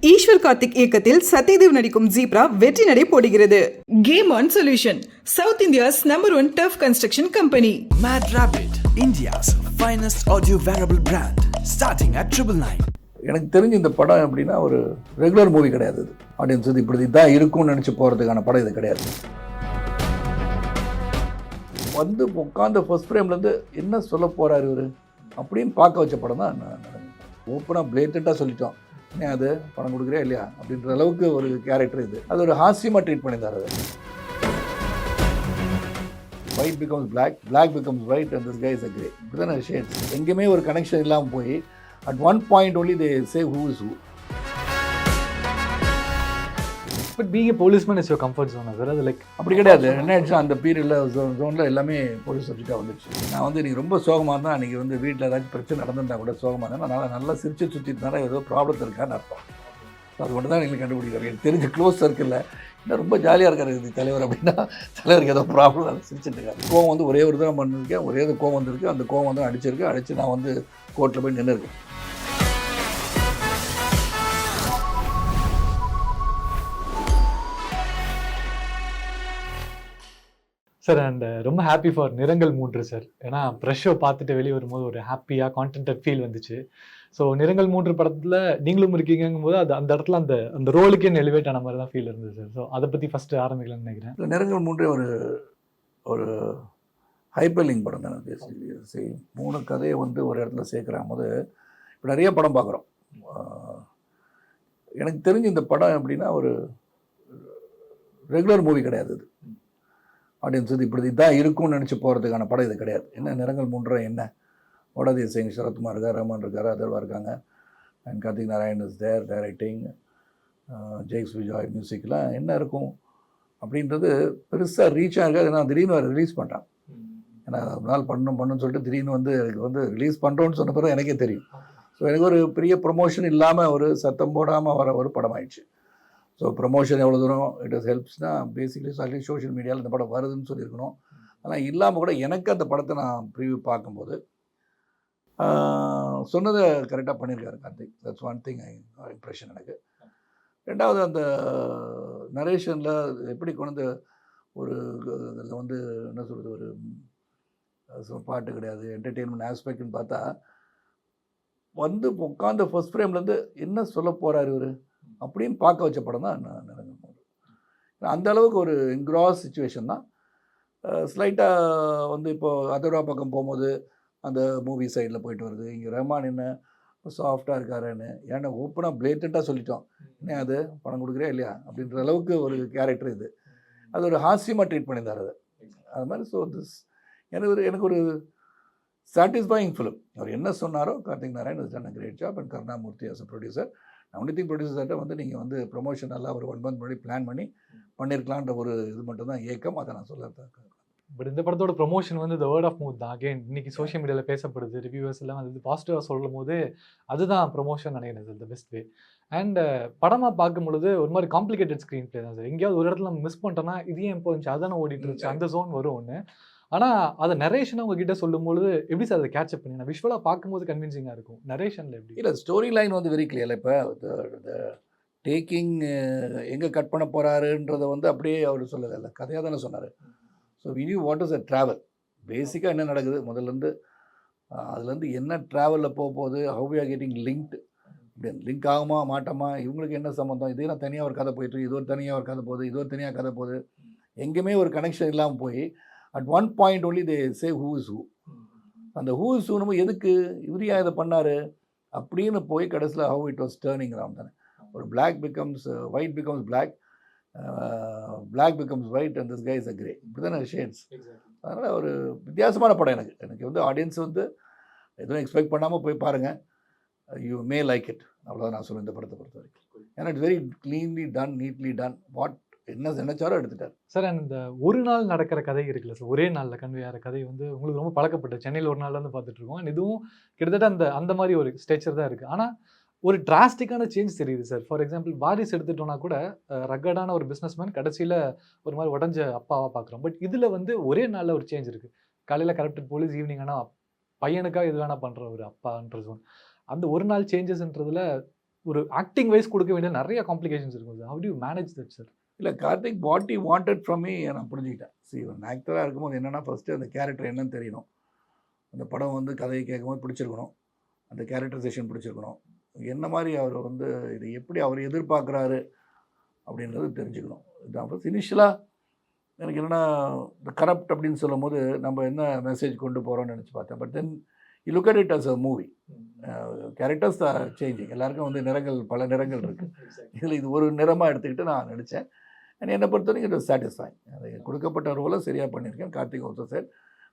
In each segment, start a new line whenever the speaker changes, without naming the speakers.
ஈஸ்வர் கார்த்திக் இயக்கத்தில் சத்யதேவ் நடிக்கும் ஜீப்ரா வெற்றி நடை போடுகிறது. Game on solution, south India's #1 tough construction company.
Mad Rabbit, India's finest audio wearable brand, starting at 999.
எனக்கு தெரிஞ்சு இந்த படம் எப்படின்னா ஒரு ரெகுலர் மூவி கிடையாது. இது ஆடியன்ஸ் வந்து இப்படி தான் இருக்கும்னு நினச்சி போகிறதுக்கான படம் இது கிடையாது. வந்து உட்காந்து ஃபர்ஸ்ட் ஃப்ரேம்லேருந்து என்ன சொல்ல போகிறாரு இவர் அப்படின்னு பார்க்க வச்ச படம் தான் நடந்தது. ஓப்பனாக பிளேட்டண்ட்டாக சொல்லிட்டோம், ஏன் அது பணம் கொடுக்குறியா இல்லையா அப்படின்ற அளவுக்கு ஒரு கேரக்டர் இது. அது ஒரு ஹாஸ்யமாக ட்ரீட் பண்ணியிருந்தார். அது white becomes black, black becomes white and this guy is a grey. இப்படி தானே ஷேட்ஸ். எங்கேயுமே ஒரு கனெக்ஷன் இல்லாமல் போய் at one point only they say who is who.
But being a policeman is your comfort zone sir. அது like
அப்படி கிடையாது. என்ன ஆயிடுச்சு, அந்த பீரியடில் ஜோனில் எல்லாமே போலீஸ் சப்ஜெக்டாக வந்துடுச்சு. நான் வந்து நீங்கள் ரொம்ப சோகமாக இருந்தால் அன்றைக்கி வந்து வீட்டில் ஏதாச்சும் பிரச்சனை நடந்திருந்தா கூட சோகமாக இருந்தேன். அதனால் நல்லா சிரிச்சு சுற்றிட்டுனால ஏதோ ப்ராப்ளம் இருக்கான்னு அர்த்தம். அது மட்டும் தான் நீங்கள் கண்டுபிடிக்கிறாங்க. எனக்கு தெரிஞ்ச க்ளோஸ் சர்க்கிளில் இன்னும் ரொம்ப ஜாலியாக இருக்காரு இது தலைவர் அப்படின்னா தலைவருக்கு ஏதோ ப்ராப்ளம் அதை சிரிச்சுட்டு இருக்காரு. கோவம் வந்து ஒரே ஒரு தான் பண்ணியிருக்கேன், ஒரே ஒரு கோவம் வந்திருக்கு. அந்த கோவம் வந்து அடித்து நான் வந்து கோர்ட்டில் போய் நின்று இருக்கேன்.
சார் அண்ட் ரொம்ப ஹாப்பி ஃபார் நிறங்கள் 3 சார். ஏன்னா ப்ரெஷ் ஷோ பார்த்துட்டு வெளியே வரும்போது ஒரு ஹாப்பியாக கான்டென்ட் ஃபீல் வந்துச்சு. ஸோ நிறங்கள் 3 படத்தில் நீங்களும் இருக்கீங்கும் போது அது அந்த இடத்துல அந்த அந்த ரோலுக்கே எலிவேட் ஆன மாதிரி தான் ஃபீல் இருந்தது சார். ஸோ அதை பற்றி ஃபஸ்ட்டு ஆரம்பிக்கலாம்னு நினைக்கிறேன்.
நிறங்கள் 3 ஒரு ஹைப்பர் லிங்க் படம் தானே. பேசி 3 கதையை வந்து ஒரு இடத்துல சேர்க்குறாங்க போது இப்போ நிறைய படம் பார்க்குறோம். எனக்கு தெரிஞ்சு இந்த படம் எப்படின்னா ஒரு ரெகுலர் மூவி கிடையாது. இது ஆடியன்ஸ் வந்து இப்படி தான் இருக்கும்னு நினச்சி போகிறதுக்கான படம் இது கிடையாது. என்ன நிறங்கள் 3 என்ன ஓடாதி சிங், சரத்குமார் இருக்கார், ரஹ்மான் இருக்கார், அதர்வா இருக்காங்க, and Karthik Narayan is there directing, ஜெய்ஸ் விஜய் மியூசிக்லாம் என்ன இருக்கும் அப்படின்றது பெருசாக ரீச் ஆகாது. நான் திடீர்னு ரிலீஸ் பண்ணுறேன். ஏன்னா ஒரு நாள் பண்ணணும்னு சொல்லிட்டு திடீர்னு வந்து எனக்கு வந்து ரிலீஸ் பண்ணுறோன்னு சொன்ன பிறகு எனக்கே தெரியும். ஸோ எனக்கு ஒரு பெரிய ப்ரொமோஷன் இல்லாமல் ஒரு சத்தம் போடாமல் வர ஒரு படம் ஆயிடுச்சு. ஸோ ப்ரொமோஷன் எவ்வளோ தூரம் இட் இஸ் ஹெல்ப்ஸ்னால் பேசிக்கலி அட்லீஸ்ட் சோஷியல் மீடியாவில் இந்த படம் வருதுன்னு சொல்லியிருக்கணும். ஆனால் இல்லாமல் கூட எனக்கு அந்த படத்தை நான் ப்ரிவியூ பார்க்கும்போது சொன்னதை கரெக்டாக பண்ணியிருக்காரு Karthik. That's one thing impression எனக்கு. ரெண்டாவது அந்த நரேஷனில் எப்படி கொண்டு ஒரு இதில் வந்து என்ன சொல்கிறது, ஒரு பாட்டு கிடையாது, என்டர்டெயின்மெண்ட் ஆஸ்பெக்ட்னு பார்த்தா வந்து உட்காந்து ஃபர்ஸ்ட் ஃப்ரேம்லேருந்து என்ன சொல்ல போகிறாரு இவர் அப்படின்னு பார்க்க வச்ச படம் தான் நிறங்கள் 3. அந்த அளவுக்கு ஒரு என்க்ராஸ் சுச்சுவேஷன் தான். ஸ்லைட்டாக வந்து இப்போது அதர்வா பக்கம் போகும்போது அந்த மூவி சைடில் போயிட்டு வருது. இங்கே ரஹ்மான் என்ன சாஃப்டாக இருக்காருன்னு ஏன்னா ஓப்பனாக பிளேட்டண்ட்டாக சொல்லிட்டோம், ஏன் அது பணம் கொடுக்குறியா இல்லையா அப்படின்ற அளவுக்கு ஒரு கேரக்டர் இது. அது ஒரு ஹாஸ்யமாக ட்ரீட் பண்ணியிருந்தார். அது மாதிரி ஸோ திஸ் எனக்கு ஒரு சாட்டிஸ்ஃபையிங் ஃபிலிம். அவர் என்ன சொன்னாரோ Karthik Narayan is done a great job and Karunamoorthy as a producer. Only thing ப்ரொடியூசர்கிட்ட வந்து நீங்கள் வந்து ப்ரொமோஷன் நல்லா ஒரு 1 month முன்னாடி பிளான் பண்ணி பண்ணியிருக்கலான்ற ஒரு இது மட்டும் தான் ஏக்கம். அதை நான் சொல்ல.
பட் இந்த படத்தோட ப்ரொமோஷன் வந்து த வேர்ட் ஆஃப் மவுத் தான். அகைன் இன்னைக்கு சோஷியல் மீடியாவில் பேசப்படுது, ரிவ்யூவர்ஸ் எல்லாம் அது பாசிட்டிவாக சொல்லும் போது அதுதான் ப்ரொமோஷன் நினைக்கிறேன் sir, the best way. And படமாக பார்க்கும் பொழுது ஒரு மாதிரி காம்ப்ளிகேட்டட் ஸ்க்ரீன் பிளே தான் சார். எங்கேயாவது ஒரு இடத்துல நம்ம மிஸ் பண்ணிட்டோம்னா இது ஏன் இப்போ இருந்துச்சு அதானே ஓடிட்டு இருந்துச்சு அந்த ஜோன் வரும் ஒன்று. ஆனால் அதை நரேஷனாக உங்ககிட்ட சொல்லும்போது எப்படி சார் அதை கேட்சப் பண்ணி நான் விஷுவலாக பார்க்கும்போது கன்வின்சிங்காக இருக்கும். நரேஷனில் எப்படி
இல்லை, ஸ்டோரி லைன் வந்து வெரி கிளியர். இப்போ டேக்கிங் எங்கே கட் பண்ண போகிறாருன்றதை வந்து அப்படியே அவர் சொல்லலை, இல்லை கதையாக தானே சொன்னார். So we knew what is a travel, பேசிக்காக என்ன நடக்குது முதல்லேருந்து, அதுலேருந்து என்ன ட்ராவலில் போகுது, how we are getting linked, இப்படி லிங்க் ஆகுமா மாட்டோமா, இவங்களுக்கு என்ன சம்மந்தம், இதே நான் தனியாக ஒரு கதை போயிட்டு இது ஒரு தனியாக ஒரு கதை போகுது, இது ஒரு தனியாக கதை போகுது, எங்கேயுமே ஒரு கனெக்ஷன் இல்லாமல் போய் at one point only they say who is who. அந்த ஹூ இஸ் ஹூ எதுக்கு இவரியா இதை பண்ணார் அப்படின்னு போய் கடைசியில் how it was turning around தானே. ஒரு black becomes white becomes black, black becomes white and this guy is a grey. இப்படி தானே ஷேட்ஸ். அதனால் ஒரு வித்தியாசமான படம். எனக்கு வந்து ஆடியன்ஸ் வந்து எதுவும் எக்ஸ்பெக்ட் பண்ணாமல் போய் பாருங்கள், யூ மே லைக் இட். அவ்வளோதான் நான் சொல்லுவேன் இந்த படத்தை பொறுத்த வரைக்கும். ஏன்னா it's very cleanly done, neatly done. What என்ன நினைச்சாரோ எடுத்துட்டார்
சார். அண்ட் இந்த ஒரு நாள் நடக்கிற கதை இருக்குல்ல சார், ஒரே நாளில் கன்வே ஆகிற கதை வந்து உங்களுக்கு ரொம்ப பழக்கப்பட்டு சென்னையில் ஒரு நாளில் வந்து பார்த்துட்டு இருக்கோம். அண்ட் இதுவும் கிட்டத்தட்ட அந்த மாதிரி ஒரு ஸ்டேச்சர் தான் இருக்குது. ஆனால் ஒரு டிராஸ்டிக்கான சேஞ்ச் தெரியுது சார். ஃபார் எக்ஸாம்பிள் வாரிசு எடுத்துட்டோம்னா கூட ரக்கடான ஒரு பிஸ்னஸ்மேன் கடைசியில் ஒரு மாதிரி உடஞ்ச அப்பாவாக பார்க்குறோம். பட் இதில் வந்து ஒரே நாளில் ஒரு சேஞ்ச் இருக்குது. காலையில் கரப்டட் போலீஸ், ஈவினிங் ஆனால் பையனுக்காக எது வேணால் பண்ணுற ஒரு அப்பான்ற ஜோன். அந்த ஒரு நாள் சேஞ்சஸ்ன்றதுல ஒரு ஆக்டிங் வைஸ் கொடுக்க வேண்டிய நிறைய காம்ப்ளிகேஷன்ஸ் இருக்கும் sir. How do you manage that sir?
இல்லை, Karthik what he wanted from me நான் புரிஞ்சுக்கிட்டேன். ஒரு ஆக்டராக இருக்கும்போது என்னென்னா ஃபஸ்ட்டு அந்த கேரக்டர் என்னன்னு தெரியணும். அந்த படம் வந்து கதையை கேட்கும்போது பிடிச்சிருக்கணும். அந்த கேரக்டரைசேஷன் பிடிச்சிருக்கணும். என்ன மாதிரி அவர் வந்து இதை எப்படி அவர் எதிர்பார்க்குறாரு அப்படின்றது தெரிஞ்சுக்கணும். இதான் ஃபஸ்ட் இனிஷியலாக எனக்கு என்னென்னா இந்த கரப்ட் அப்படின்னு சொல்லும் போது நம்ம என்ன மெசேஜ் கொண்டு போகிறோம்னு நினச்சி பார்த்தேன். But then you look at it as a movie. Characters தான் சேஞ்சிங். எல்லாருக்கும் வந்து நிறங்கள், பல நிறங்கள் இருக்குது. இதில் இது ஒரு நிறமாக எடுத்துக்கிட்டு நான் நடித்தேன். அண்ட் என்னை பொறுத்த வரைக்கும் இட் வாஸ் சாட்டிஸ்ஃபைங். அது கொடுக்கப்பட்ட ரோலை சரியாக பண்ணியிருக்கேன். கார்த்திக் ஆல்சோ சார்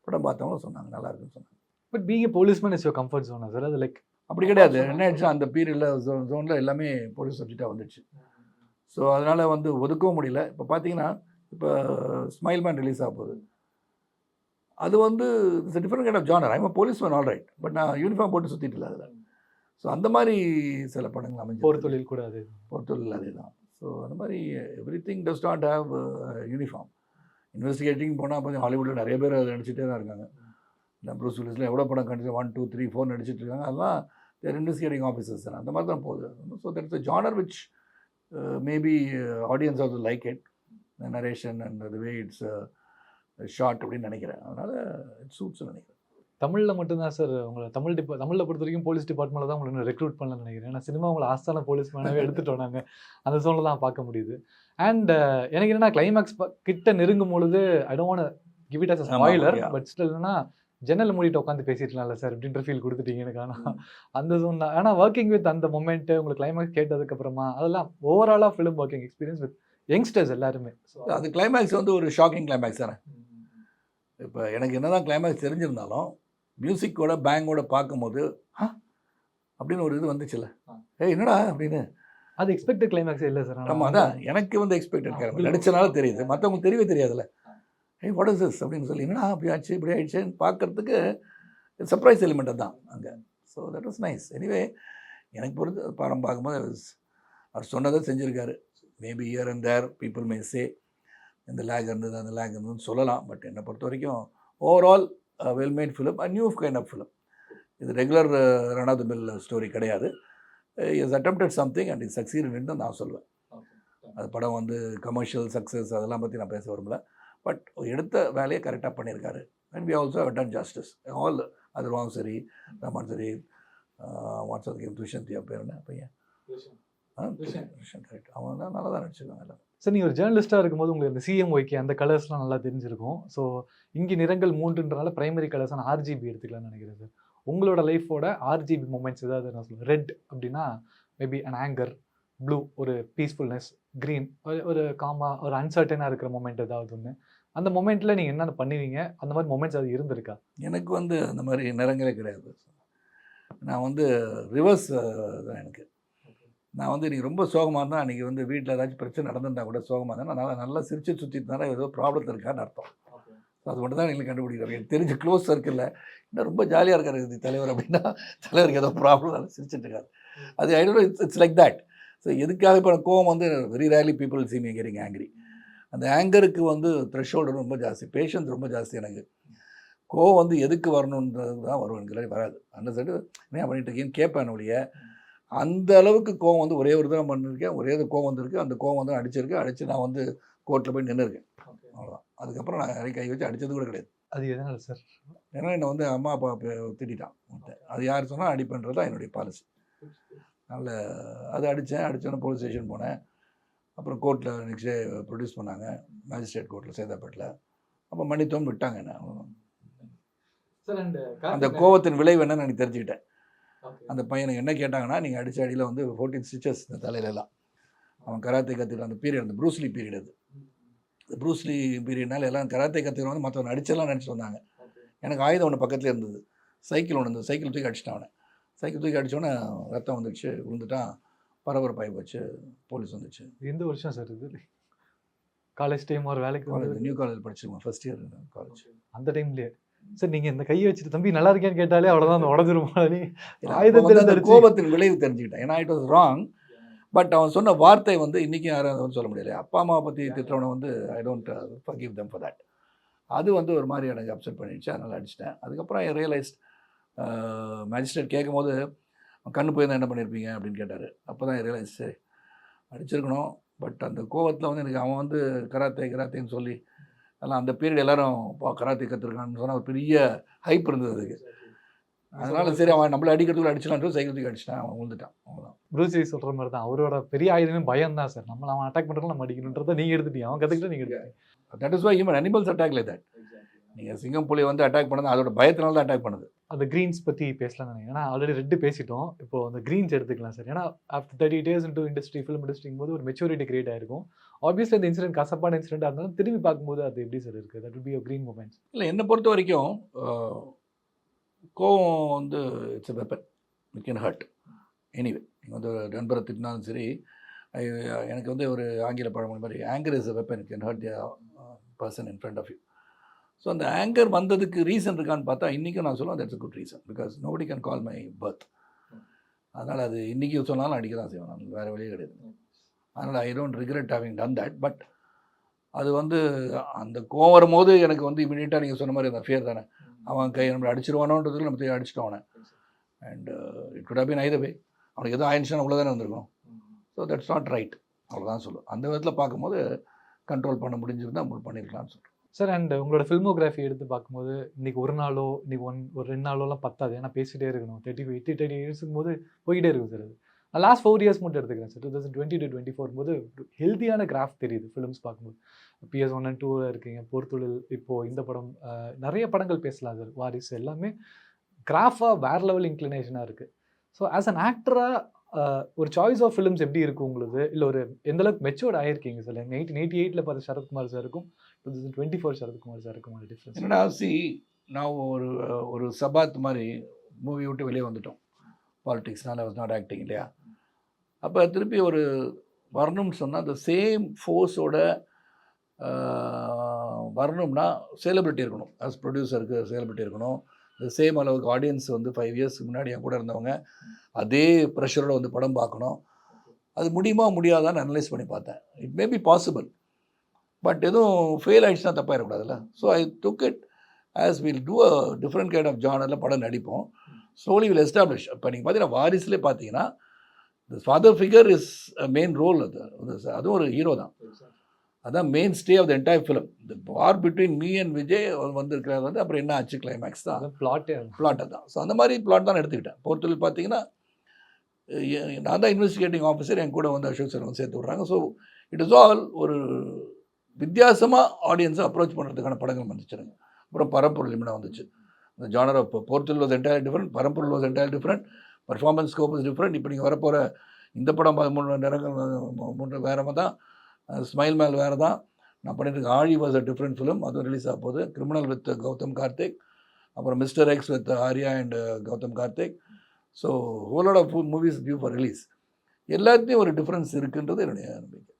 படம் பார்த்தவங்க சொன்னாங்க நல்லா இருக்குன்னு சொன்னாங்க.
But being a policeman is your comfort ஜோனா சார்? அது லைக்
அப்படி கிடையாது. என்ன ஆயிடுச்சு, அந்த பீரியடில் ஜோனில் எல்லாமே போலீஸ் சப்ஜெக்டாக வந்துடுச்சு. ஸோ அதனால் வந்து ஒதுக்கவும் முடியல. இப்போ பார்த்தீங்கன்னா இப்போ ஸ்மைல் மேன் ரிலீஸ் ஆக போகுது. அது வந்து it's different kind of genre. I'm policeman all right. But நான் யூனிஃபார்ம் போட்டு சுற்றிட்டு இல்லை அதில். ஸோ அந்த மாதிரி சில படங்கள் அமைஞ்சு
போர் தொழில் கூட அது
அதே தான். ஸோ அந்த மாதிரி every thing does not have uniform. Investigating போனால் கொஞ்சம் ஹாலிவுட்டில் நிறைய பேர் அதை நடிச்சிட்டே தான் இருக்காங்க. இல்லை ப்ரூஸ் வில்லிஸில் எவ்வளோ படம் கண்டிப்பாக 1, 2, 3, 4 நடிச்சிட்டு இருக்காங்க. அதெல்லாம் தேர் இன்வெஸ்டிகேட்டிங் ஆஃபீஸர்ஸ் தான். அந்த மாதிரி தான் போகுது. So that's a genre which maybe audience also like it, the narration and the way it's short அப்படின்னு நினைக்கிறேன். அதனால் இட் சூட்ஸ்னு நினைக்கிறேன்.
தமிழில் மட்டும்தான் சார் உங்களை தமிழில் பொறுத்த வரைக்கும் போலீஸ் டிபார்ட்மெண்ட்டில் தான் உங்களை ரெக்ரூட் பண்ணலன்னு நினைக்கிறேன். ஏன்னா சினிமா உங்களை ஆஸ்தான போலீஸ் மேனாகவே எடுத்துகிட்டு வந்தாங்க. அந்த சோனில் தான் பார்க்க முடியுது. அண்ட் எனக்கு என்னென்னா கிளைமேக்ஸ் கிட்ட நெருங்கும் பொழுது I don't want give it as a spoiler, but still என்னன்னா ஜன்னல் மூடிட்டு உட்காந்து பேசிட்டுலாம்ல சார் அப்படின்ற ஃபீல் கொடுத்துட்டீங்க எனக்கு. ஆனால் அந்த ஜோன் தான். ஆனால் ஒர்க்கிங் வித் அந்த மொமெண்ட்டு உங்களுக்கு கிளைமேக்ஸ் கேட்டதுக்கப்புறமா அதெல்லாம் ஓவராலாக film working experience with youngsters எல்லாருமே.
அது கிளைமேக்ஸ் வந்து ஒரு ஷாக்கிங் கிளைமேக்ஸ் தானே. இப்போ எனக்கு என்ன தான் கிளைமேக்ஸ் தெரிஞ்சிருந்தாலும் மியூசிக்கோட பேங்கோட பார்க்கும்போது அப்படின்னு ஒரு இது வந்துச்சுல்ல, என்னடா அப்படின்னு.
அது எக்ஸ்பெக்டட் கிளைமேக்ஸ் இல்லை சார்.
ஆமாம், அதான் எனக்கு வந்து எக்ஸ்பெக்டட் நடிச்சனால தெரியுது. மற்றவங்களுக்கு தெரியவே தெரியாதுல்ல. வாட் இஸ் திஸ் அப்படின்னு சொல்லி என்னடா அப்படி ஆச்சு இப்படி ஆயிடுச்சுன்னு பார்க்கறதுக்கு சர்ப்ரைஸ் எலிமெண்ட் தான் அங்கே. So that was nice. Anyway எனக்கு பொறுத்து படம் பார்க்கும்போது அவர் சொன்னதை செஞ்சுருக்காரு. Maybe here and there people may say இந்த லேக் இருந்தது அந்த லேக் இருந்ததுன்னு சொல்லலாம். பட் என்னை பொறுத்த வரைக்கும் overall well made film, a new kind of film. இது regular run of the mill story கிடையாது. Is attempted something and is சக்சீடட்னு தான் நான் சொல்லுவேன். அது படம் வந்து கமர்ஷியல் சக்ஸஸ் அதெல்லாம் பற்றி நான் பேச விரும்பல. பட் எடுத்த வேலையை கரெக்டாக பண்ணியிருக்காரு. And we also have done justice. ஆல் அதுவாவும் சரி, ரமன் சரி, வாட்ஸ்அப் கேம் துஷந்த் பேர் என்ன பையன் கரெக்ட், அவங்க தான் நல்லா தான் நடிச்சிருக்காங்க எல்லாம்.
சார் நீங்கள் ஒரு ஜேர்னலிஸ்ட்டாக இருக்கும்போது உங்களுக்கு இந்த சிஎம்ஒய்க்கு அந்த கலர்ஸ்லாம் நல்லா தெரிஞ்சிருக்கும். ஸோ இங்கே நிறங்கள் 3ன்றனால பிரைமரி கலர்ஸான ஆர்ஜிபி எடுத்துக்கலாம்னு நினைக்கிறேன் சார். உங்களோட லைஃபோட ஆர்ஜிபி மூமெண்ட்ஸ் ஏதாவது நான் சொல்லுவேன். ரெட் அப்படின்னா மேபி அன் ஆங்கர், ப்ளூ ஒரு பீஸ்ஃபுல்னஸ், க்ரீன் ஒரு காமா ஒரு அன்சர்டனாக இருக்கிற மூமெண்ட் ஏதாவது ஒன்று. அந்த மொமெண்ட்டில் நீங்கள் என்னென்ன பண்ணுவீங்க? அந்த மாதிரி மொமெண்ட்ஸ் அது இருந்திருக்கா?
எனக்கு வந்து அந்த மாதிரி நிறங்களே கிடையாது. நான் வந்து ரிவர்ஸ் தான் எனக்கு. நான் வந்து இன்றைக்கி ரொம்ப சோகமாக இருந்தால் அன்றைக்கி வந்து வீட்டில் ஏதாச்சும் பிரச்சனை நடந்திருந்தா கூட சோகமாக இருந்தால் நான் நல்லா சிரிச்சு சுற்றிட்டு இருந்தால் ஏதோ ப்ராப்ளம் இருக்கான்னு அர்த்தம். ஸோ அது மட்டும் தான் எங்களுக்கு கண்டுபிடிக்கிறாங்க. எனக்கு தெரிஞ்ச க்ளோஸ் சர்க்கிளில் இன்னும் ரொம்ப ஜாலியாக இருக்கார் இது தலைவர் அப்படின்னா தலைவருக்கு ஏதோ ப்ராப்ளம் நல்லா சிரிச்சுட்டு இருக்காரு. அது ஐ don't no, it's like that. So எதுக்காக இப்போ கோவம் வந்து வெரி ரேர்லி பீப்புள் சீ மீ கெட்டிங் ஆங்கிரி. அந்த ஆங்கருக்கு வந்து த்ரெஷ்ஹோல்டு ரொம்ப ஜாஸ்தி, பேஷன்ஸ் ரொம்ப ஜாஸ்தி. எனக்கு கோவம் வந்து எதுக்கு வரணுன்றது தான் வரும், எனக்கு வராது. அந்த சைடு என்ன பண்ணிட்டு இருக்கேன்னு கேட்பேன் ஒழிய அந்த அளவுக்கு கோவம் வந்து ஒரே ஒரு தான் பண்ணியிருக்கேன். ஒரே ஒரு கோவம் வந்துருக்கு. அந்த கோவம் வந்து அடித்து நான் வந்து கோர்ட்டில் போய் நின்றுருக்கேன். அவ்வளோதான். அதுக்கப்புறம் நான் கை வச்சு அடித்தது கூட கிடையாது.
அது எதனால் சார்?
ஏன்னா என்னை வந்து அம்மா அப்பா திட்டான். அது யார் சொன்னால் அடிப்பேன்றது தான் என்னுடைய பாலிசி. அதனால் அது அடித்தோன்னே போலீஸ் ஸ்டேஷன் போனேன். அப்புறம் கோர்ட்டில் நெக்ஸ்ட் டே ப்ரொடியூஸ் பண்ணாங்க, மேஜிஸ்ட்ரேட் கோர்ட்டில் சேதாப்பேட்டில். அப்போ மன்னித்தோன்னு விட்டாங்க என்ன. அந்த கோவத்தின் விளைவு என்னன்னு எனக்கு தெரிஞ்சுக்கிட்டேன். அந்த பையனுக்கு என்ன கேட்டாங்கன்னா, நீங்கள் அடித்த அடியில் வந்து 14 ஸ்டிச்சஸ் இந்த தலையிலலாம். அவன் கராத்தே கற்றுக்கிற அந்த பீரியட், அந்த ப்ரூஸ்லி பீரியட். அது இந்த ப்ரூஸ்லி பீரியட்னால எல்லாம் கராத்தே கற்றுக்கிறவங்க வந்து மற்றவன் அடிச்செல்லாம் நினச்சிட்டு வந்தாங்க. எனக்கு ஆயுதம் ஒன்று பக்கத்தில் இருந்தது, சைக்கிள் ஒன்று இருந்தது. சைக்கிள் தூக்கி அடிச்சிட்டான் அவனை. சைக்கிள் தூக்கி அடித்தோன்னே ரத்தம் வந்துடுச்சு, விழுந்துட்டான். பரபரப்பாகி போச்சு. போலீஸ் வந்துச்சு.
எந்த வருஷம் சார் இது? காலேஜ் டைம் ஒரு வேலைக்கு
காலேஜ் நியூ காலேஜ் படிச்சிருக்கோம், ஃபர்ஸ்ட் இயர் காலேஜ்.
அந்த டைம்லேயே சார் நீங்கள் இந்த கையை வச்சுட்டு தம்பி நல்லா இருக்கேன்னு கேட்டாலே அவ்வளோதான், அந்த உடஞ்சிருமா?
அந்த கோபத்தின் விளைவு தெரிஞ்சுக்கிட்டேன். ஏன்னா இட் வாஸ் ராங். பட் அவன் சொன்ன வார்த்தை வந்து இன்றைக்கும் யாரும் சொல்ல முடியல. அப்பா அம்மாவை பற்றி திட்டவனை வந்து I don't forgive them for that. அது வந்து ஒரு மாதிரி எனக்கு அப்செட் பண்ணிடுச்சு. அதனால் அடிச்சிட்டேன். அதுக்கப்புறம் ஐ ரியலைஸ்ட் மேஜிஸ்ட்ரேட் கேட்கும் போது கண்ணு போயிருந்தால் என்ன பண்ணியிருப்பீங்க அப்படின்னு கேட்டார். அப்போ தான் ரியலைஸ் சரி அடிச்சிருக்கணும். பட் அந்த கோவத்தில் வந்து எனக்கு அவன் வந்து கராத்தேன்னு சொல்லி அதெல்லாம் அந்த பீரியட் எல்லோரும் கராத்தே கற்றுருக்கான்னு சொன்னால் ஒரு பெரிய ஹைப் இருந்தது அதுக்கு. அதனால சரி அவன் நம்மளை அடிக்கிறதுக்குள்ள அடிச்சலான்னு சைக்கிள் தூக்கி அடிச்சிட்டான், அவன் விழுந்துட்டான். அவ்வளோதான்.
ப்ரூஸ் லீ சொல்கிற மாதிரி தான் அவரோட பெரிய ஆயுதமே பயம் தான் சார். அவன் அட்டாக் பண்ணுறதுல நம்ம அடிக்கணுன்றதை நீங்கள் எடுத்துட்டீங்க, அவன் கற்றுக்கிட்டு நீங்கள் எடுத்துட்டீங்க.
That is why human animals attack like that. நீங்கள் சிங்கம் புலி வந்து அட்டாக் பண்ணது அதோட பயத்தினால தான் அட்டாக் பண்ணுது.
அந்த க்ரீன்ஸ் பற்றி பேசலாம் நினைக்கிறேன். ஏன்னா ஆல்ரெடி ரெட்டு பேசிட்டோம். இப்போ அந்த க்ரீன்ஸ் எடுத்துக்கலாம் சார். ஏன்னா after 30 years into industry, film இண்டஸ்ட்ரிங்கும் போது ஒரு மெச்சூரிட்டி கிரியேட் ஆயிருக்கும். ஆப்வியஸ்லி இந்த இன்சிடென்ட் கசப்பான இன்சிடென்ட்டாக இருந்தாலும் திரும்பி பார்க்கும்போது அது எப்படி சார் இருக்குது? That will be a green moment.
இல்லை, என்னை பொறுத்த வரைக்கும் கோவம் வந்து it's a weapon, it can hurt anyway. நீங்கள் வந்து ஒரு நண்பரை திட்டினாலும் சரி, எனக்கு வந்து ஒரு ஆங்கில பழமொழி மாதிரி anger is a weapon, it can hurt the person in front of you. So அந்த ஆங்கர் வந்ததுக்கு ரீசன் இருக்கான்னு பார்த்தா இன்றைக்கும் நான் சொல்லுவேன் that's a good reason, because nobody can call my birth. அதனால் அது இன்றைக்கி சொன்னாலும் அடிக்க தான் செய்வேன், நான் வேறு வழியே கிடையாது. அதனால் I don't regret having done that. But அது வந்து அந்த கோவம் வரும்போது எனக்கு வந்து இமீடியட்டாக நீங்கள் சொன்ன மாதிரி அந்த ஃபியர் தானே, அவன் கை நம்மளை அடிச்சிருவானோன்றதுக்கு நம்ம அடிச்சிட்டோம் அவனை. And it could have been either way. அவனுக்கு எதுவும் ஆயிடுச்சுன்னா உள்ள தானே வந்திருக்கும். ஸோ தட்ஸ் நாட் ரைட், அவ்வளோதான் சொல்லுவேன். அந்த விதத்தில் பார்க்கும்போது கண்ட்ரோல் பண்ண முடிஞ்சிருந்தால் நம்ம பண்ணியிருக்கலாம்னு சொல்கிறேன்
சார். அண்ட் உங்களோட ஃபில்மோகிராஃபி எடுத்து பார்க்கும்போது இன்றைக்கி ஒரு நாளோ இன்றைக்கி ஒரு 2 நாளோலாம் பத்தாது. ஏன்னா பேசிகிட்டே இருக்கணும். 30 இயர்ஸுக்கும் போது போய்கிட்டே இருக்கும் சார். அது நான் லாஸ்ட் 4 years மட்டும் எடுத்துக்கிறேன் சார். 2020 to 2024 போது ஹெல்த்தியான கிராஃப்ட் தெரியுது ஃபிலிம்ஸ் பார்க்கும்போது. PS 1 and 2 இருக்கீங்க, பொறுத்தொழில், இப்போது இந்த படம், நிறைய படங்கள் பேசலாம் சார். வாரிசு எல்லாமே கிராஃபாக வேறு லெவல் இன்க்ளினேஷனாக இருக்குது. ஸோ ஆஸ் அன் ஆக்டராக ஒரு சாய்ஸ் ஆஃப் ஃபிலிம்ஸ் எப்படி இருக்கும் உங்களுக்கு? இல்லை ஒரு எந்தளவுக்கு மெச்சூர்ட் ஆகிருக்கீங்க சார்? 1988 பார்த்த சரத்குமார் சாருக்கும் 2024 சரத்குமார் சாருக்கும் டிஃப்ரென்ஸ்
என்னடா? நான் ஒரு சபாத் மாதிரி மூவி விட்டு வெளியே வந்துட்டோம். பாலிடிக்ஸ்னால வாஸ் நாட் ஆக்டிங் இல்லையா? அப்போ திருப்பி ஒரு வரணும்னு சொன்னால் அந்த சேம் ஃபோர்ஸோட வரணும்னா சேலபிலிட்டி இருக்கணும். ஆஸ் ப்ரொடியூசருக்கு சேலபிலிட்டி இருக்கணும். இந்த சேம் அளவுக்கு ஆடியன்ஸ் வந்து 5 years முன்னாடி என் கூட இருந்தவங்க அதே ப்ரெஷரோட வந்து படம் பார்க்கணும். அது முடியுமா முடியாதான்னு அனலைஸ் பண்ணி பார்த்தேன். It may be possible, but எதுவும் ஃபெயில் ஆகிடுச்சுன்னா தப்பாயிடக்கூடாதுல்ல. So I took it as well do a different kind of ஜானரில் படம் நடிப்போம். Slowly will establish. இப்போ நீங்கள் பார்த்தீங்கன்னா வாரிசுலேயே பார்த்தீங்கன்னா the father figure is main role. அதுவும் ஒரு ஹீரோ தான். அதான் main stay of the entire film. The war between me and Vijay வந்திருக்கிறது வந்து அப்புறம் என்ன ஆச்சு, கிளைமேக்ஸ் தான், பிளாட்டை தான். ஸோ அந்த மாதிரி பிளாட் தான் எடுத்துக்கிட்டேன். பொறுத்தவரை பார்த்தீங்கன்னா நான் தான் இன்வெஸ்டிகேட்டிங் ஆஃபீஸர், என் கூட வந்து அசோக் சார் வந்து சேர்த்து விட்றாங்க. ஸோ இட் இஸ் ஆல் ஒரு வித்தியாசமாக ஆடியன்ஸை அப்ரோச் பண்ணுறதுக்கான படங்கள் வந்துச்சுருங்க. அப்புறம் பரம்பொருள் லிமினா வந்துச்சு. இந்த ஜானர் ஆஃப் பொறுத்தவரை வாஸ் என்டையர் டிஃப்ரெண்ட், பரம்பொருள் was entire different, performance scope is different. இப்போ நீங்கள் வரப்போகிற இந்த படம் 13 நிறங்கள் 3 வேறு தான், ஸ்மைல் மேல் வேறு தான். நான் பண்ணிட்டு Aazhi was a different film, அதுவும் ரிலீஸ் ஆக போகுது. கிரிமினல் வித் கௌதம் கார்த்திக், அப்புறம் mister X with Arya and Gautham Karthik. So whole of movies due for release. எல்லாத்தையும் ஒரு டிஃப்ரென்ஸ் இருக்குன்றது என்னுடைய நம்பிக்கை.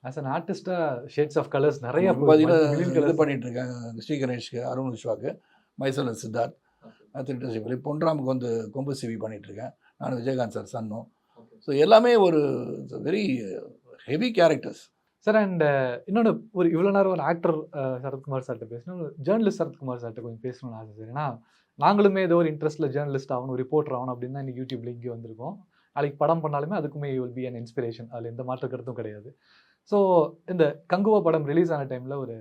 ஆஸ் அன் ஆர்டிஸ்டாக ஷேட்ஸ் ஆஃப் கலர்ஸ் நிறைய
பார்த்தீங்கன்னா இது பண்ணிகிட்டு இருக்காங்க. ஸ்ரீ கணேஷ்க்கு, அருண் விஸ்வாக்கு, மைசல் சித்தார்த், திருட்டு பொன்ராமுக்கு வந்து கொம்பு சிவி பண்ணிகிட்ருக்கேன். நான் விஜயகாந்த் சார் சன்னும். ஸோ எல்லாமே ஒரு very heavy characters
sir. And இன்னொன்று, ஒரு இவ்வளோ நேரம் ஒரு ஆக்டர் சரத்குமார் சார்கிட்ட பேசணும், ஜேர்னலிஸ்ட் சரத்குமார் சார்கிட்ட கொஞ்சம் பேசணும்னு ஆசை சார். ஏன்னா நாங்களுமே ஏதோ ஒரு இன்ட்ரெஸ்ட்டில் ஜேர்னலிஸ்ட் ஆகணும், ரிப்போர்ட்டர் ஆகணும் அப்படின்னு தான் இன்றைக்கி யூடியூப்ல இங்கே வந்திருக்கோம். நாளைக்கு படம் பண்ணாலுமே அதுக்குமே you will be an inspiration, அதில் எந்த மாற்ற கருத்தும் கிடையாது. ஸோ இந்த கங்குவா படம் ரிலீஸ் ஆன டைமில் ஒரு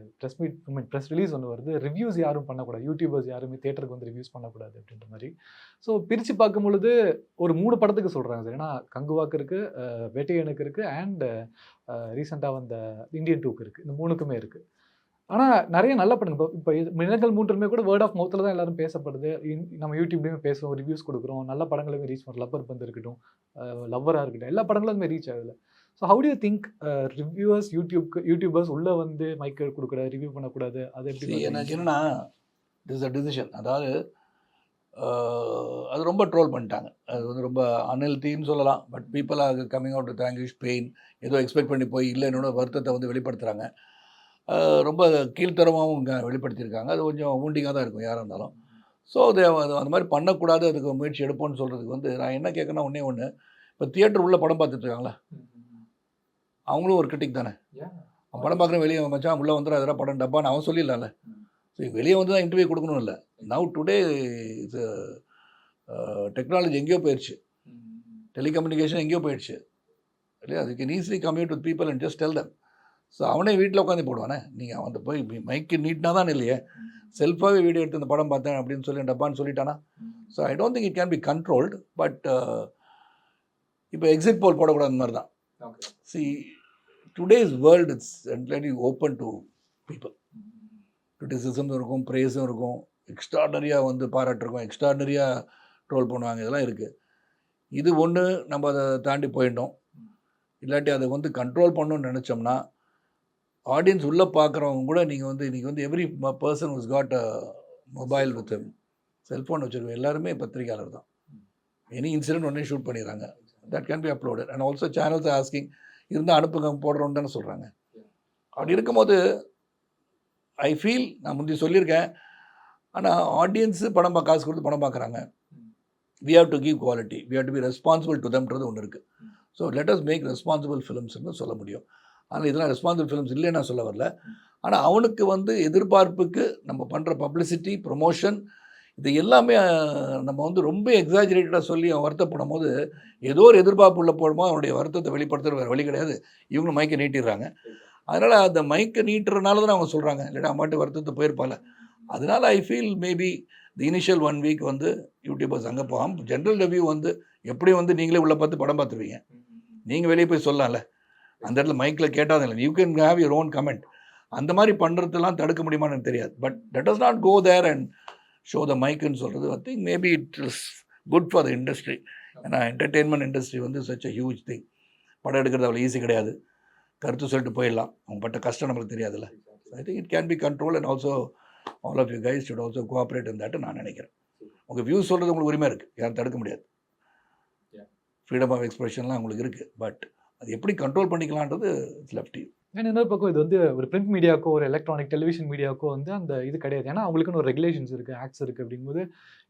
ப்ரெஸ் ரிலீஸ் ஒன்று வருது. ரிவ்யூஸ் யாரும் பண்ணக்கூடாது, யூடியூபர்ஸ் யாருமே தேட்டருக்கு வந்து ரிவ்யூஸ் பண்ணக்கூடாது அப்படின்ற மாதிரி. ஸோ பிரித்து பார்க்கும் பொழுது ஒரு 3 படத்துக்கு சொல்கிறாங்க சார். ஏன்னா கங்குவாக்கு இருக்குது, வேட்டையனுக்கு இருக்குது, அண்ட் ரீசெண்டாக வந்த இந்தியன் 2க்கு இருக்குது. இந்த 3க்குமே இருக்குது. ஆனால் நிறைய நல்ல படங்கள் இப்போ மினங்கள் 3மே கூட வேர்ட் ஆஃப் மவுத்தில் தான் எல்லாரும் பேசப்படுது. நம்ம யூடியூப்லேயுமே பேசுகிறோம், ரிவ்யூஸ் கொடுக்குறோம், நல்ல படங்களுமே ரீச் பண்ணுறோம். லப்பர் பந்து இருக்கட்டும், லவ்வராக இருக்கட்டும், எல்லா படங்களுமே ரீச் ஆகுது. So how to you think reviewers YouTubers உள்ளே வந்து மைக்கை கொடுக்கூடாது, ரிவ்யூ பண்ணக்கூடாது, அது எப்படி?
எனக்கு என்னென்னா திஸ் அ டிசிஷன். அதாவது அது ரொம்ப ட்ரோல் பண்ணிட்டாங்க. அது வந்து ரொம்ப அன்ஹெல்த்தின்னு சொல்லலாம். But people are coming out with anguish, pain, ஏதோ எக்ஸ்பெக்ட் பண்ணி போய் இல்லை என்னோட வருத்தத்தை வந்து வெளிப்படுத்துகிறாங்க. ரொம்ப கீழ்த்தரமாகவும் வெளிப்படுத்தியிருக்காங்க. அது கொஞ்சம் ஊண்டிங்காக தான் இருக்கும் யாராக இருந்தாலும். ஸோ அது அந்த மாதிரி பண்ணக்கூடாது, அதுக்கு முயற்சி எடுப்போம்னு சொல்கிறதுக்கு வந்து நான் என்ன கேட்குறேன்னா ஒன்று, இப்போ தியேட்டர் உள்ள படம் பார்த்துட்ருக்காங்களா, அவங்களும் ஒரு கிரிட்டிக் தானே. அவன் படம் பார்க்குறேன் வெளியே மச்சான் உள்ளே வந்துடும், அதெல்லாம் படம் டப்பான்னு அவன் சொல்லிடலாம்ல. ஸோ வெளியே வந்து தான் இன்டர்வியூ கொடுக்கணும் இல்லை. நவ் டுடே டெக்னாலஜி எங்கேயோ போயிடுச்சு. டெலிகம்யூனிகேஷன் எங்கேயோ போயிடுச்சு இல்லையா, அது can easily commute with people and just tell them. So அவனே வீட்டில் உட்காந்து போடுவானே, நீங்கள் அவன் போய் மைக்கு நீட்னா தான் இல்லையே, செல்ஃபாகவே வீடியோ எடுத்து இந்த படம் பார்த்தேன் அப்படின்னு சொல்லி டப்பான்னு சொல்லிட்டானா. So I don't think it can be controlled. But இப்போ எக்ஸிட் போல் போடக்கூடாது அந்த மாதிரி தான். See today's world it's entirely open to people. Criticism இருக்கும், ப்ரேஸும் இருக்கும், எக்ஸ்ட்ராடனரியாக வந்து பாராட்டிருக்கோம், எக்ஸ்ட்ராடனரியாக ட்ரோல் பண்ணுவாங்க, இதெல்லாம் இருக்குது. இது ஒன்று நம்ம அதை தாண்டி போயிட்டோம். இல்லாட்டி அதை வந்து கண்ட்ரோல் பண்ணணும்னு நினச்சோம்னா ஆடியன்ஸ் உள்ளே பார்க்குறவங்க கூட நீங்கள் வந்து இன்றைக்கி வந்து every person who's got a mobile with cellphone வச்சுருக்கோம், எல்லாருமே பத்திரிகையாளர் தான். எனி இன்சிடென்ட் உடனே ஷூட் பண்ணிடுறாங்க. That can be uploaded and also channels asking இருந்தால் அனுப்புங்க போடுறோன்னு தானே சொல்கிறாங்க. அப்படி இருக்கும்போது ஐ ஃபீல், நான் முந்தி சொல்லியிருக்கேன், ஆனால் ஆடியன்ஸு படம் காசு கொடுத்து படம் பார்க்குறாங்க. We have to give quality, we have to be responsible to தம்ன்றது ஒன்று இருக்குது. So let us make responsible ஃபிலிம்ஸ்னு சொல்ல முடியும். ஆனால் இதெல்லாம் ரெஸ்பான்சிபிள் ஃபிலிம்ஸ் இல்லைன்னு நான் சொல்ல வரல. ஆனால் அவனுக்கு வந்து எதிர்பார்ப்புக்கு நம்ம பண்ணுற பப்ளிசிட்டி, ப்ரொமோஷன், இது எல்லாமே நம்ம வந்து ரொம்ப எக்ஸாஜரேட்டடாக சொல்லி அவன் வருத்தப்படும் போது ஏதோ ஒரு எதிர்பார்ப்பு உள்ள போடும்போது அவனுடைய வருத்தத்தை வெளிப்படுத்துகிற வேறு வழி கிடையாது. இவங்க மைக்கை நீட்டிடுறாங்க. அதனால் அந்த மைக்கை நீட்டுறதுனால தான் அவங்க சொல்கிறாங்க, இல்லைனா அம்மாட்டு வருத்தத்தை போயிருப்பால. அதனால் I feel maybe the initial 1 week வந்து யூடியூபர்ஸ் அங்கே போகாம ஜென்ரல் ரிவ்யூ வந்து எப்படி வந்து நீங்களே உள்ளே பார்த்து படம் பார்த்துருவீங்க, நீங்கள் வெளியே போய் சொல்லலாம்ல, அந்த இடத்துல மைக்கில் கேட்டால் இல்லை, you can have your own comment. அந்த மாதிரி பண்ணுறதுலாம் தடுக்க முடியுமான்னு எனக்கு தெரியாது. But let us not go there and show the மைக்குன்னு சொல்கிறது I think maybe it is good for the industry. ஏன்னா என்டர்டெயின்மெண்ட் இண்டஸ்ட்ரி வந்து சச் அ ஹியூஜ் திங். படம் எடுக்கிறது அவ்வளோ ஈஸி கிடையாது. கருத்து சொல்லிட்டு போயிடலாம், அவங்க பட்ட கஷ்டம் நம்மளுக்கு தெரியாதுல்ல. I think it can be control and also all of you guys should also cooperate in that நான் நினைக்கிறேன். உங்கள் வியூஸ் சொல்கிறது உங்களுக்கு உரிமை இருக்குது, யாரும் தடுக்க முடியாது. ஃப்ரீடம் ஆஃப் எக்ஸ்பிரஷன்லாம் உங்களுக்கு இருக்குது. பட் அது எப்படி கண்ட்ரோல் பண்ணிக்கலான்றது இட்ஸ் லெஃப்ட் யூ.
ஏன்னா இன்னொரு பக்கம் இது வந்து ஒரு பிரிண்ட் மீடியாக்கோ ஒரு எலக்ட்ரானிக் டெலிவிஷன் மீடியாக்கோ வந்து அந்த இது கிடையாது. ஏன்னா அவங்களுக்குன்னு ஒரு ரெகுலேஷன்ஸ் இருக்குது, ஆக்ட்ஸ் இருக்குது. அப்படிங்கும்போது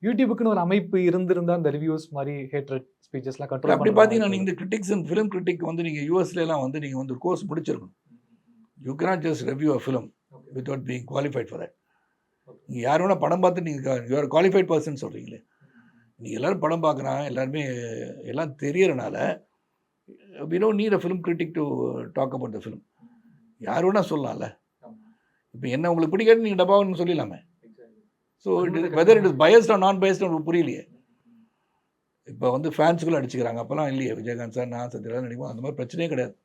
யூடியூபுக்குன்னு ஒரு அமைப்பு இருந்திருந்தால் அந்த ரிவ்யூஸ் மாதிரி ஹேட்ரட் ஸ்பீச்சஸ்லாம் கண்ட்ரோல்
அப்படி பார்த்தீங்கன்னா நீங்கள் இந்த கிரிட்டிக்ஸ் அண்ட் ஃபிலிம் கிரிட்டிக் வந்து நீங்கள் யூஎஸ்லாம் வந்து நீங்கள் வந்து ஒரு கோர்ஸ் முடிச்சிருக்கணும். You cannot just review a film without being qualified for that. நீங்கள் யார் வேணால் படம் பார்த்து நீங்கள் யூஆர் குவாலிஃபைட் பர்சன் சொல்கிறீங்களே, நீங்கள் எல்லோரும் படம் பார்க்குறாங்க, எல்லாருமே எல்லாம் தெரியறனால we don't need a film critic to talk about the film. யார் வேணால் சொல்லலாம்ல. இப்போ என்ன உங்களுக்கு பிடிக்காது நீங்கள் டப்பான்னு சொல்லிடலாமே. So whether it is biased or non biased உங்களுக்கு புரியலையே. இப்போ வந்து ஃபேன்ஸுக்குள்ளே அடிச்சுக்கிறாங்க, அப்போல்லாம் இல்லையே. விஜயகாந்த் சார், நான் சத்யராஜ் நடிப்போம், அந்த மாதிரி பிரச்சனையே கிடையாது.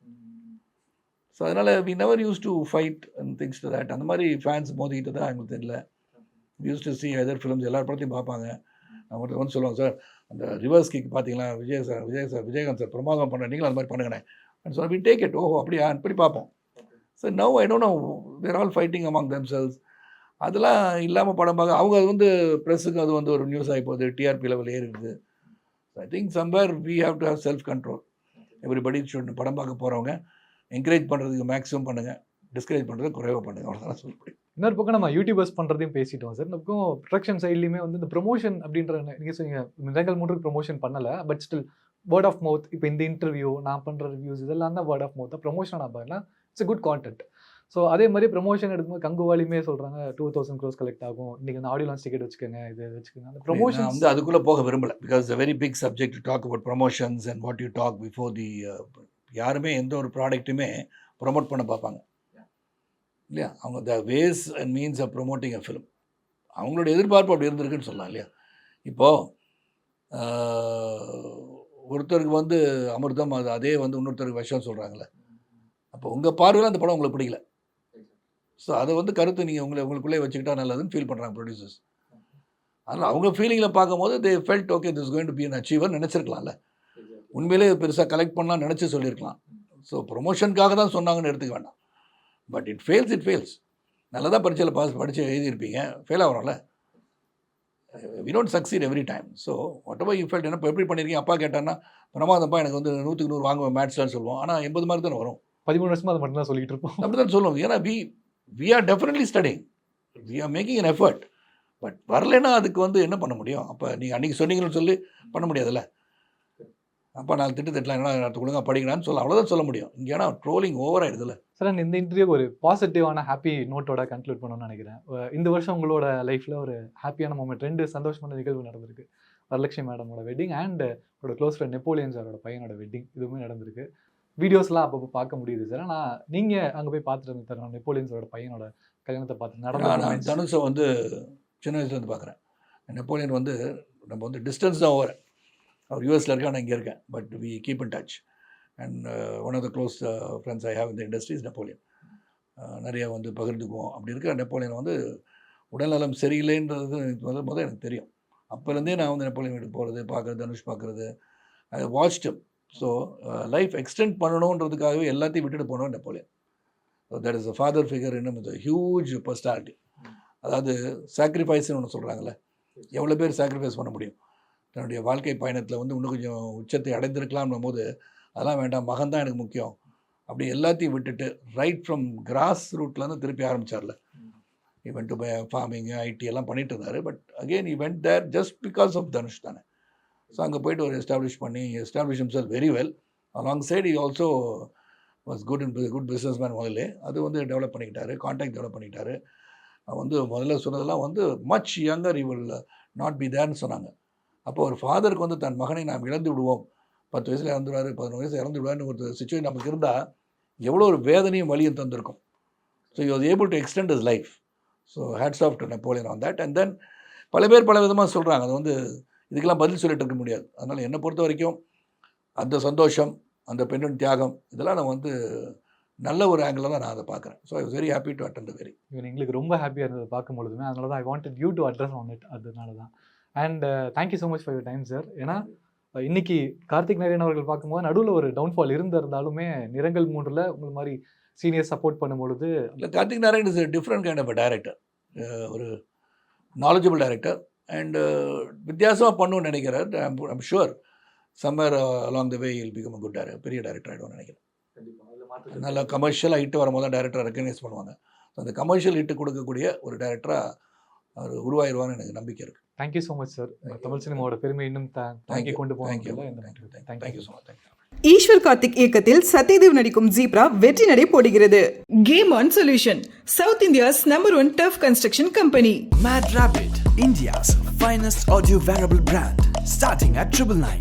ஸோ அதனால் we never use to fight and things to that. அந்த மாதிரி ஃபேன்ஸ் மோதிக்கிட்டு தான் எங்களுக்கு தெரியல. Use to see other films, எல்லா படத்தையும் பார்ப்பாங்க. அவங்க வந்து சொல்லுவாங்க, சார் அந்த ரிவர்ஸ் கிக் பார்த்தீங்களா, விஜயகாந்த் சார் பிரமாதம் பண்ணுறேன், நீங்களும் அந்த மாதிரி பண்ணுங்கண்ணே அப்படின்னு சொல்லி வி டேக் இட். ஓஹோ அப்படியா, அப்படி பார்ப்போம். So now I don't know, they're all fighting among themselves. அதெல்லாம் இல்லாமல் படம் பார்க்க அவங்க அது வந்து ப்ரெஸ்ஸுக்கு அது வந்து ஒரு நியூஸ் ஆகி போகுது, டிஆர்பி லெவல் ஏறிடுது. I think somewhere we have to have self control. Everybody should. படம் பார்க்க போகிறவங்க என்கரேஜ் பண்ணுறதுக்கு மேக்ஸிமம் பண்ணுங்கள், டிஸ்கரேஜ் பண்ணுறது குறைவாக பண்ணுங்கள், அவ்வளோதான் சொல்ல முடியும்.
இன்னொரு பக்கம் நம்ம யூடியூபர்ஸ் பண்ணுறதையும் பேசிட்டோம் சார். இந்த பக்கம் ப்ரொடக்ஷன் சைட்லேயுமே வந்து இந்த ப்ரொமோஷன் அப்படின்ற நீங்கள் சொன்னீங்க, நிறங்கள் 3 ப்ரொமோஷன் பண்ணலை, but still word of mouth. இப்போ இந்த இன்டர்வியூ, நான் பண்ணுற ரிவ்யூஸ், இதெல்லாம் தான் வேர்ட் ஆஃப் மவுத். ப்ரொமோஷன் நான் பாருங்கள், இட்ஸ் குட் கான்டென்ட். ஸோ அதே மாதிரி ப்ரொமோஷன் எடுக்கும்போது கங்குவாலியுமே சொல்கிறாங்க 2000 crores கலெக்ட் ஆகும், இன்றைக்கி அந்த ஆடியோ லான்ச் டிக்கெட் வச்சுக்கோங்க, இது வச்சுக்கோங்க. அந்த ப்ரொமோஷன்
வந்து அதுக்குள்ளே போக விரும்பலை. Because a very big subject to talk about promotions and what you talk before the. யாருமே எந்த ஒரு ப்ராடக்ட்டுமே ப்ரொமோட் பண்ண பார்ப்பாங்க இல்லையா. அவங்க the ways and means of promoting a film, அவங்களோட எதிர்பார்ப்பு அப்படி இருந்திருக்குன்னு சொல்லலாம் இல்லையா. இப்போது ஒருத்தருக்கு வந்து அமிர்தம், அது அதே வந்து இன்னொருத்தருக்கு விஷம் சொல்கிறாங்களே. அப்போ உங்கள் பார்வையில் அந்த படம் உங்களுக்கு பிடிக்கல. ஸோ அதை வந்து கருத்து நீங்கள் உங்களுக்குள்ளே வச்சுக்கிட்டா நல்லதுன்னு ஃபீல் பண்ணுறாங்க ப்ரொடியூசர்ஸ். அதனால் அவங்க ஃபீலிங்கில் பார்க்கும்போது they felt okay this going to be an achiever நினச்சிருக்கலாம்ல. உண்மையிலே பெருசாக கலெக்ட் பண்ணலாம் நினச்சி சொல்லியிருக்கலாம். ஸோ ப்ரொமோஷனுக்காக தான் சொன்னாங்கன்னு எடுத்துக்க வேண்டாம். But it fails. நல்லதாக பரீட்சையில் படித்து எழுதியிருப்பீங்க, ஃபெயில் ஆகிறோம்ல. We don't succeed every time. So whatever you felt. என்ன இப்போ எப்படி பண்ணியிருக்கீங்க, அப்பா கேட்டான்னா பிரமாதம்ப்பா எனக்கு வந்து 100க்கு 100 வாங்குவேன் மேட்ச்லான்னு சொல்லுவோம். ஆனால் 80 மார்க் தானே வரும்.
13 வருஷமாக அதை மட்டும் தான் சொல்லிட்டு இருப்போம்.
அப்படி தான் சொல்லுவோம். ஏன்னா we are definitely studying, we are making an effort. But வரலைன்னா அதுக்கு வந்து என்ன பண்ண முடியும். அப்போ நீங்கள் அன்றைக்கி சொன்னீங்கன்னு சொல்லி பண்ண முடியாதுல்ல. அப்போ நான் திட்டத்திட்டலாம் என்ன அடுத்து ஒழுங்காக படிக்கலான்னு சொல்ல, அவ்வளோதான் சொல்ல முடியும். இங்கே ஏன்னா ட்ரோலிங் ஓவர் ஆகிடுதுல்ல.
சார் இந்த இன்டர்வியூ ஒரு பாசிட்டிவான ஹாப்பி நோட்டோட கன்க்ளூட் பண்ணணும்னு நினைக்கிறேன். இந்த வருஷம் உங்களோட லைஃப்பில் ஒரு ஹாப்பியான மூமெண்ட், 2 சந்தோஷமான நிகழ்வு நடந்திருக்கு. வரலட்சுமி மேடமோட வெட்டிங் அண்ட் அவரோட க்ளோஸ் ஃப்ரெண்ட் நெப்போலியன் சாரோட பையனோட வெட்டிங் இதுவுமே நடந்திருக்கு. வீடியோஸ்லாம் அப்பப்போ பார்க்க முடியுது சார். ஆனால் நீங்கள் அங்கே போய் பார்த்துட்டு தரணும் நெப்போலியன் சாரோட பையனோட கல்யாணத்தை பார்த்து
நான்
நடந்த
தனுஷை வந்து சின்ன வயசுலேருந்து பார்க்குறேன். நெப்போலியன் வந்து நம்ம வந்து டிஸ்டன்ஸ் தான் ஓவர். அவர் யூஎஸில் இருக்கா, நான் இங்கே இருக்கேன். But we keep in touch. And one of the close friends I have இந்த இண்டஸ்ட்ரீஸ் நெப்போலியன். நிறையா வந்து பகிர்ந்துக்குவோம். அப்படி இருக்கிற நெப்போலியன் வந்து உடல்நலம் சரியில்லைன்றது முதல் எனக்கு தெரியும். அப்போலேருந்தே நான் வந்து நெப்போலியன் வீட்டுக்கு போகிறது, பார்க்குறது, தனுஷ் பார்க்குறது, I watched. So life extend பண்ணணுன்றதுக்காகவே எல்லாத்தையும் விட்டுட்டு போனோம் Napoleon. That is a father figure. இன்னும் இது ஹியூஜ் பர்சனாலிட்டி. அதாவது சாக்ரிஃபைஸ்னு ஒன்று சொல்கிறாங்கல்ல, எவ்வளோ பேர் சாக்ரிஃபைஸ் பண்ண முடியும் தன்னுடைய வாழ்க்கை பயணத்தில் வந்து இன்னும் கொஞ்சம் உச்சத்தை அடைந்திருக்கலாம்னும் போது அதெல்லாம் வேண்டாம், மகன் தான் எனக்கு முக்கியம் அப்படி எல்லாத்தையும் விட்டுட்டு ரைட் ஃப்ரம் கிராஸ் ரூட்லேருந்து திருப்பி ஆரம்பித்தார்ல. ஈவென்ட் டு ஃபார்மிங் ஐடி எல்லாம் பண்ணிட்டு இருந்தார். But again even there just because of Dhanush தானே. ஸோ அங்கே போய்ட்டு ஒரு establish himself very well. Alongside he also was good businessman. முதல்ல அது வந்து டெவலப் பண்ணிக்கிட்டாரு, கான்டாக்ட் டெவலப் பண்ணிக்கிட்டாரு. வந்து முதல்ல சொன்னதெல்லாம் வந்து much younger, he will not be தேர்ன்னு சொன்னாங்க. அப்போ ஒரு ஃபாதருக்கு வந்து தன் மகனை நாம் இழந்து விடுவோம், 10 வயசில் இறந்துடுவார், 11 வயசில் இறந்து விடுவார்னு ஒரு சுச்சுவேஷன் நமக்கு இருந்தால் எவ்வளோ ஒரு வேதனையும் வலியும் தந்திருக்கும். So he was able to extend his life. So hats off to Napoleon on that. And then பல பேர் பல விதமாக சொல்கிறாங்க. அது வந்து இதுக்கெல்லாம் பதில் சொல்லிட்டு இருக்க முடியாது. அதனால் என்னை பொறுத்த வரைக்கும் அந்த சந்தோஷம், அந்த பெண்ணின் தியாகம், இதெல்லாம் நான் வந்து நல்ல ஒரு ஆங்கிளில் தான் நான் அதை பார்க்குறேன். So I was very happy to attend the very.
இவன் எங்களுக்கு ரொம்ப ஹாப்பியாக இருந்தது பார்க்கும் பொழுதுமே. அதனால தான் I wanted you to address on it. அதனால தான். And thank you so much for your time sir. ஏன்னா இன்னைக்கு கார்த்திக் நரேன் அவர்கள் பார்க்கும்போது நடுவில் ஒரு டவுன்ஃபால் இருந்திருந்தாலுமே நிறங்கள் 3ல் உங்கள் மாதிரி சீனியர் சப்போர்ட் பண்ணும்பொழுது
இல்லை, Karthik Narayan is different kind of a director. ஒரு நாலேஜபிள் டைரக்டர் அண்ட் வித்தியாசமாக பண்ணணும்னு நினைக்கிறார். I'm sure somewhere along the way he'll become a good director, பெரிய டைரக்டர் ஆகிடும்னு நினைக்கிறேன். நல்லா கமர்ஷியலாக ஹிட்டு வரும்போது தான் டைரக்டரை ரெக்கக்னைஸ் பண்ணுவாங்க. அந்த கமர்ஷியல் ஹிட்டு கொடுக்கக்கூடிய ஒரு டைரக்டராக அவர் உருவாயிருவான்னு எனக்கு நம்பிக்கை இருக்குது.
Thank you so much sir. Tamil சினிமாவோட பெருமை இன்னும் தாங்கி கொண்டு
தேங்க்யூ
போகிறோம்.
So much.
ஈஸ்வர் கார்த்திக் இயக்கத்தில் சத்யதேவ் நடிக்கும் ஜீப்ரா வெற்றி நடை போடுகிறது. Game on solution, south India's #1 tough construction company.
Mad Rabbit, India's finest audio wearable brand, starting at 999.